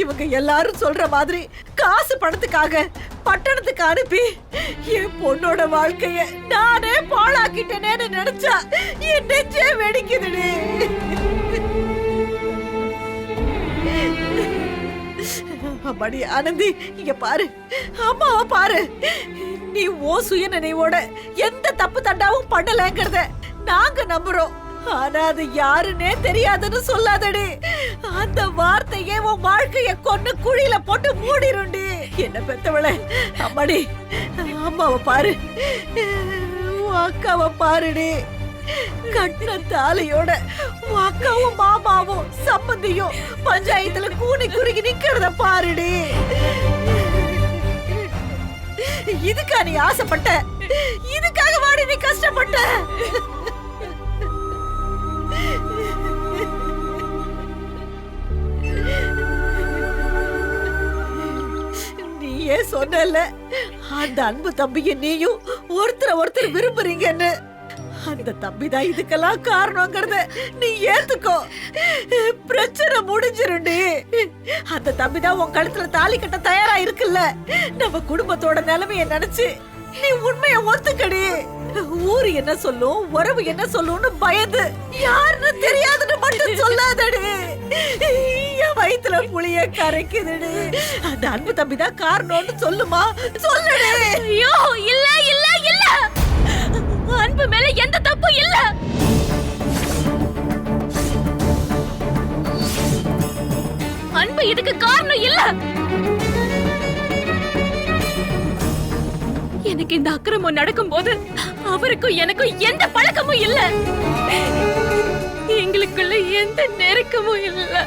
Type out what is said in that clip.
இவங்க எல்லாரும் சொல்ற மாதிரி காசு பணத்துக்காக பட்டணத்துக்கு அனுப்பி என் பொண்ணோட வாழ்க்கைய நானே பாழாக்கிட்டேனேன்னு நினைச்சா என் நெஞ்சே வெடிக்குதுடி. அம்மாடி ஆனந்தி, இங்க பாரு, அம்மாவை பாரு. நீ ஓ சுயநினைவோட எந்த தப்பு தண்டாவும் பண்ணலங்கிறத நாங்க நம்புறோம். ஆனா அது யாருன்னே தெரியாதுன்னு சொல்லாதடி. அந்த வார்த்தையே உன் வாழ்க்கைய கொண்டு குழியில போட்டு மூடிருண்டி. என்ன பெத்தவளே, அம்மாடி அம்மாவை பாரு, அக்காவை பாருடி. கட்டின தாலியோட அக்காவும் மாமாவும் சம்பந்தியும் பஞ்சாயத்துல கூனி குறுகி நிக்கிறத பாருடி. இதுக்கா நீ ஆசைப்பட்ட? இதுக்காக வாடி நீ கஷ்டப்பட்ட? நீயே சொன்னல அந்த அன்பு தம்பிய நீயும் ஒருத்தர் விரும்புறீங்கன்னு. அந்த தம்பிதான் இதுக்கெல்லாம் காரணங்கிறத நீ ஏத்துக்கோ. பிரச்சனை முடிஞ்சிருண்டி. அந்த தம்பிதான் உன் கழுத்துல தாலி கட்ட தயாரா இருக்குல்ல. நம்ம குடும்பத்தோட நிலைமைய நினைச்சு நீ உண்மைய ஒத்துக்கடி. ஊரு என்ன சொல்லும், உறவு என்ன சொல்லும்னு பயந்து யாருன்னு தெரியாதுன்னு மட்டும் சொல்லாதடி. என் வயித்துல புளிய கரைக்குதுடி. அந்த அன்பு தம்பிதான் காரணம்னு சொல்லுமா, சொல்லுடி. ஐயோ, இல்ல இல்ல இல்ல, அன்பு மேல எந்த தப்பும் இல்ல. அன்பு இதுக்கு காரணம் இல்ல. எனக்கு இந்த அக்கிரமம் நடக்கும்போது அவருக்கும் எனக்கும் எந்த பழக்கமும் இல்ல. எங்களுக்குள்ள எந்த நெருக்கமும் இல்ல.